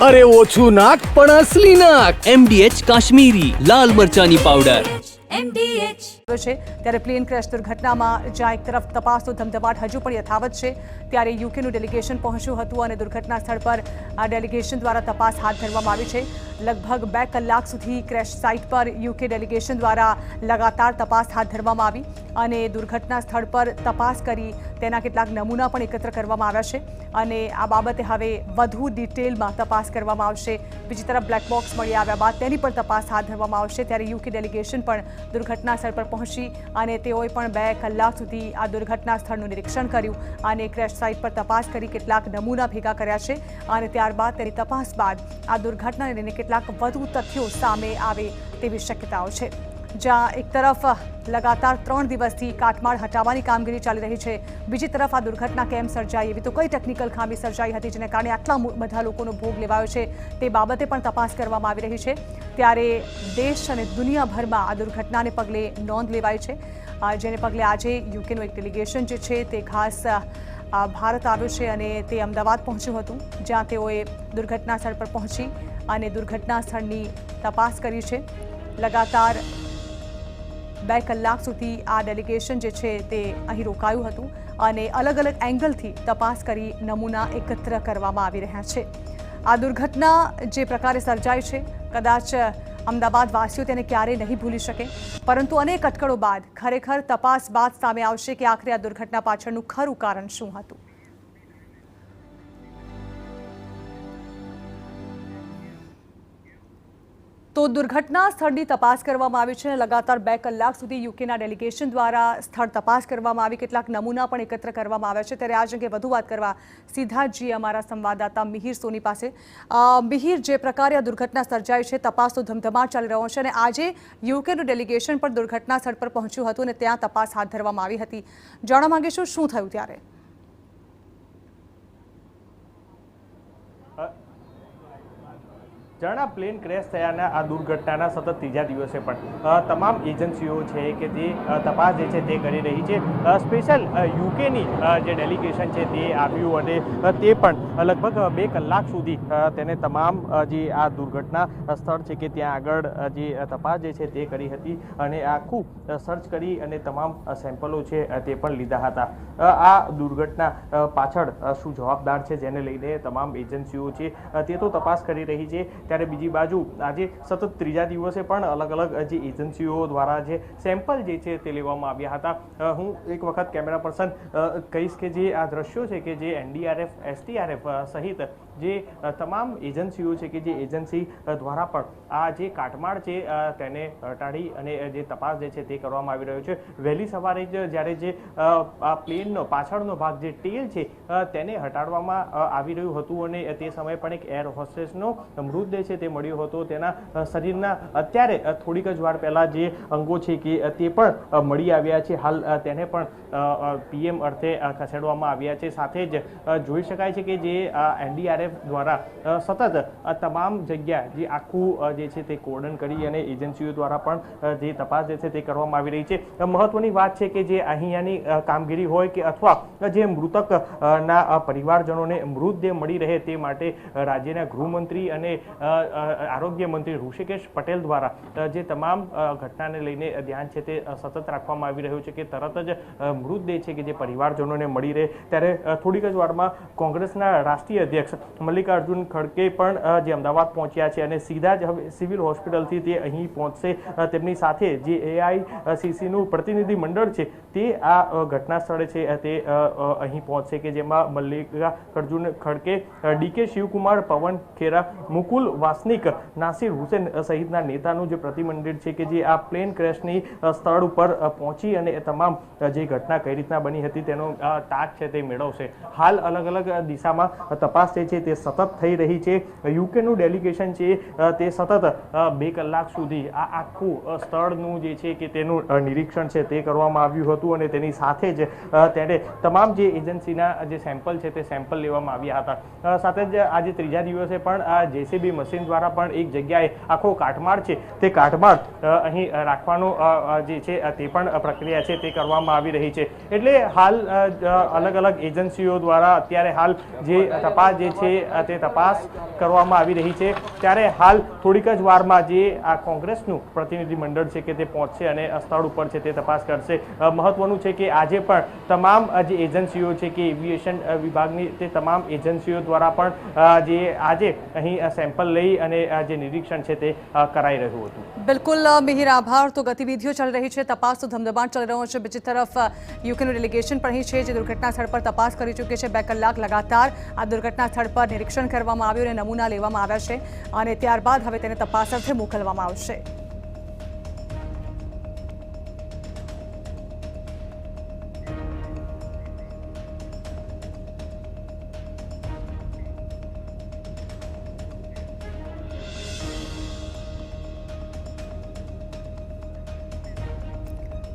અરે ઓછું નાક પણ અસલી નાક. MDH કાશ્મીરી લાલ મરચાની પાવડર. ત્યારે પ્લેન ક્રેશ દુર્ઘટનામાં જ્યાં એક તરફ તપાસનો ધમધમાટ હજુ પણ યથાવત છે, ત્યારે યુકેનું ડેલિગેશન પહોંચ્યું હતું અને દુર્ઘટના સ્થળ પર આ ડેલિગેશન દ્વારા તપાસ હાથ ધરવામાં આવી છે. લગભગ 2 કલાક સુધી ક્રેશ સાઇટ પર યુકે ડેલિગેશન દ્વારા લગાતાર તપાસ હાથ ધરવામાં આવી અને દુર્ઘટના સ્થળ પર તપાસ કરી તેના કેટલાક નમૂના પણ એકત્ર કરવામાં આવ્યા છે અને આ બાબતે હવે વધુ ડિટેલમાં તપાસ કરવામાં આવશે. બીજી તરફ બ્લેક બોક્સ મળી આવ્યા બાદ તેની પણ તપાસ હાથ ધરવામાં આવશે. ત્યારે યુકે ડેલિગેશન પણ દુર્ઘટના સ્થળ પર પહોંચી અને તેઓએ પણ 2 કલાક સુધી આ દુર્ઘટના સ્થળનું નિરીક્ષણ કર્યું અને ક્રેશ સાઇટ પર તપાસ કરી કેટલાક નમૂના ભેગા કર્યા છે અને ત્યારબાદ તેની તપાસ બાદ આ દુર્ઘટનાને લઈને કેટલાક વધુ તથ્યો સામે આવે તેવી શક્યતાઓ છે. જ્યાં એક તરફ લગાતાર 3 દિવસથી કાટમાળ હટાવવાની કામગીરી ચાલી રહી છે, બીજી તરફ આ દુર્ઘટના કેમ સર્જાઈ, એવી તો કઈ ટેકનિકલ ખામી સર્જાઈ હતી જેને કારણે આટલા બધા લોકોનો ભોગ લેવાયો છે તે બાબતે પણ તપાસ કરવામાં આવી રહી છે. ત્યારે દેશ અને દુનિયાભરમાં આ દુર્ઘટનાને પગલે નોંધ લેવાઈ છે, જેને પગલે આજે યુકેનું એક ડેલિગેશન જે છે તે ખાસ ભારત આવ્યું છે અને તે અમદાવાદ પહોંચ્યું હતું, જ્યાં તેઓએ દુર્ઘટના સ્થળ પર પહોંચી અને દુર્ઘટના સ્થળની તપાસ કરી છે. લગાતાર 2 કલાક સુધી આ ડેલિગેશન જે છે તે અહીં રોકાયું હતું અને અલગ અલગ એંગલથી તપાસ કરી નમૂના એકત્ર કરવામાં આવી રહ્યા છે. આ દુર્ઘટના જે પ્રકારે સર્જાઈ છે, કદાચ અમદાવાદ વાસીઓ તેને ક્યારેય નહીં ભૂલી શકે, પરંતુ અનેક અટકળો બાદ ખરેખર તપાસ બાદ સામે આવશે કે આખરે આ દુર્ઘટના પાછળનું ખરું કારણ શું હતું. તો દુર્ઘટના સ્થળની તપાસ કરવામાં આવી છે. લગાતાર 2 કલાક સુધી યુકેના ડેલિગેશન દ્વારા સ્થળ તપાસ કરવામાં આવી, કેટલાક નમૂના પણ એકત્ર કરવામાં આવ્યા છે. ત્યારે આ અંગે વધુ વાત કરવા સીધા જ અમારા સંવાદદાતા મિહિર સોની પાસે. મિહિર, જે પ્રકારે આ દુર્ઘટના સર્જાઈ છે, તપાસનો ધમધમાટ ચાલી રહ્યો છે અને આજે યુકેનું ડેલિગેશન પણ દુર્ઘટના સ્થળ પર પહોંચ્યું હતું અને ત્યાં તપાસ હાથ ધરવામાં આવી હતી. જાણવા માંગીશું શું થયું ત્યારે. જાણા પ્લેન ક્રેશ થયાના આ દુર્ઘટનાના સતત 3જા દિવસે પણ તમામ એજન્સીઓ છે કે તે તપાસ જે છે તે કરી રહી છે. સ્પેશિયલ યુકેની જે ડેલિગેશન છે તે આવ્યું અને તે પણ લગભગ 2 કલાક સુધી તેને તમામ જે આ દુર્ઘટના સ્થળ છે કે ત્યાં આગળ જે તપાસ જે છે તે કરી હતી અને આખું સર્ચ કરી અને તમામ સેમ્પલો છે તે પણ લીધા હતા. આ દુર્ઘટના પાછળ શું જવાબદાર છે જેને લઈને તમામ એજન્સીઓ છે તે તો તપાસ કરી રહી છે. ત્યારે બીજી બાજુ આજે સતત 3જા દિવસે પણ અલગ અલગ જે એજન્સીઓ દ્વારા જે સેમ્પલ જે છે તે લેવામાં આવ્યા હતા. હું એક વખત કેમેરા પર્સન કહીશ કે જે આ દ્રશ્યો છે કે જે NDRF, STRF સહિત જે તમામ એજન્સીઓ છે કે જે એજન્સી દ્વારા પણ આ જે કાટમાળ છે તેને હટાડી અને જે તપાસ જે છે તે કરવામાં આવી રહ્યો છે. વહેલી સવારે જ જ્યારે જે આ પ્લેનનો પાછળનો ભાગ જે ટેલ છે તેને હટાડવામાં આવી રહ્યું હતું અને તે સમયે પણ એક એર હોસ્ટેસનો મૃતદેહ છે તે મળ્યો હતો. તેના શરીરના અત્યારે થોડીક જ વાર પહેલા જે અંગો છે કે તે પણ મળી આવ્યા છે. હાલ તેને પણ PM અર્થે ખસેડવામાં આવ્યા છે. સાથે જ જોઈ શકાય છે કે જે NDRF દ્વારા સતત તમામ જગ્યા જે આખું જે છે તે કોર્ડન કરી અને એજન્સીઓ દ્વારા પણ જે તપાસ જે છે તે કરવામાં આવી રહી છે. મહત્વની વાત છે કે જે અહીંયાની કામગીરી હોય કે અથવા જે મૃતકના પરિવારજનોને મૃતદેહ મળી રહે તે માટે રાજ્યના ગૃહમંત્રી અને આરોગ્ય મંત્રી ઋષિકેશ પટેલ દ્વારા જે તમામ ઘટનાને લઈને ધ્યાન છે તે સતત રાખવામાં આવી રહ્યું છે કે તરત જ મૃતદેહ છે કે જે પરિવારજનોને મળી રહે. ત્યારે થોડીક જ વારમાં કોંગ્રેસના રાષ્ટ્રીય અધ્યક્ષ મલ્લિકાર્જુન ખડગે પણ જે અમદાવાદ પહોંચ્યા છે અને સીધા જ હવે સિવિલ હોસ્પિટલથી તે અહીં પહોંચશે. તેમની સાથે જે AICCનું પ્રતિનિધિ મંડળ છે તે આ ઘટના સ્થળે છે તે અહીં પહોંચશે કે જેમાં મલ્લિકાર્જુન ખડગે, DK શિવકુમાર, પવન ખેરા, મુકુલ વાસનિક, નાસિર હુસેન સહિતના નેતાનું જે પ્રતિમંડળ છે કે જે આ પ્લેન ક્રેશની સ્થળ ઉપર પહોંચી અને તમામ જે ઘટના કઈ રીતના બની હતી તેનો તાજ છે તે મેળવશે. હાલ અલગ અલગ દિશામાં તપાસ છે તે સતત થઈ રહી છે. યુકેનું ડેલિગેશન છે તે સતત 2 કલાક સુધી આ આખું સ્થળનું જે છે કે તેનું નિરીક્ષણ છે તે કરવામાં આવ્યું હતું અને તેની સાથે જ તેને તમામ જે એજન્સીના જે સેમ્પલ છે તે સેમ્પલ લેવામાં આવ્યા હતા. સાથે જ આજે 3જા દિવસે પણ આ JCB સેન દ્વારા પણ એક જગ્યાએ આખો કાટમાળ છે તે કાટમાળ અહીં રાખવાનો જે છે તે પણ પ્રક્રિયા છે તે કરવામાં આવી રહી છે. એટલે હાલ અલગ અલગ એજન્સીઓ દ્વારા અત્યારે હાલ જે તપાસ જે છે તે તપાસ કરવામાં આવી રહી છે. ત્યારે હાલ થોડીક જ વારમાં જે આ કોંગ્રેસનું પ્રતિનિધિ મંડળ છે કે તે પહોંચશે અને સ્થળ ઉપર છે તે તપાસ કરશે. મહત્વનું છે કે આજે પણ તમામ જે એજન્સીઓ છે કે એવિએશન વિભાગની તે તમામ એજન્સીઓ દ્વારા પણ જે આજે અહીં સેમ્પલ લઈ અને જે નિરીક્ષણ છે તે કરાઈ રહ્યું હતું. બિલકુલ મિહિર, આભાર. તો ગતિવિધિઓ ચાલી રહી છે, તપાસનો ધમધમાટ ચાલી રહ્યો છે. બીજી તરફ યુકેનું ડેલિગેશન પણ અહીં છે જે દુર્ઘટના સ્થળ પર તપાસ કરી ચૂકી છે. 2 કલાક લગાતાર આ દુર્ઘટના સ્થળ પર નિરીક્ષણ કરવામાં આવ્યું અને નમૂના લેવામાં આવ્યા છે અને ત્યારબાદ હવે તેને તપાસ અર્થે મોકલવામાં આવશે.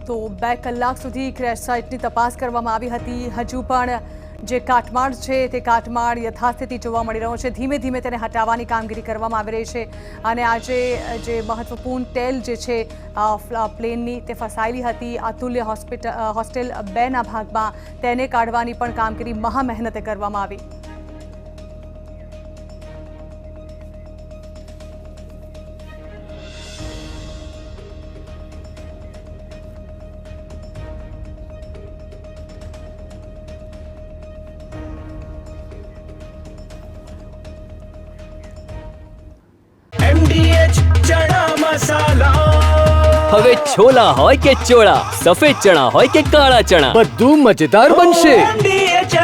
તો 2 કલાક સુધી ક્રેશ સાઇટની તપાસ કરવામાં આવી હતી. હજુ પણ જે કાટમાળ છે તે કાટમાળ યથાસ્થિતિ જોવા મળી રહ્યો છે. ધીમે ધીમે તેને હટાવવાની કામગીરી કરવામાં આવી રહી છે અને આજે જે મહત્વપૂર્ણ ટેલ જે છે પ્લેનની તે ફસાયેલી હતી અતુલ્ય હોસ્ટેલ 2ના ભાગમાં, તેને કાઢવાની પણ કામગીરી મહા મહેનતે કરવામાં આવી. હવે છોલા હોય કે ચોળા, સફેદ ચણા હોય કે કાળા ચણા, બધું મજેદાર બનશે. MDH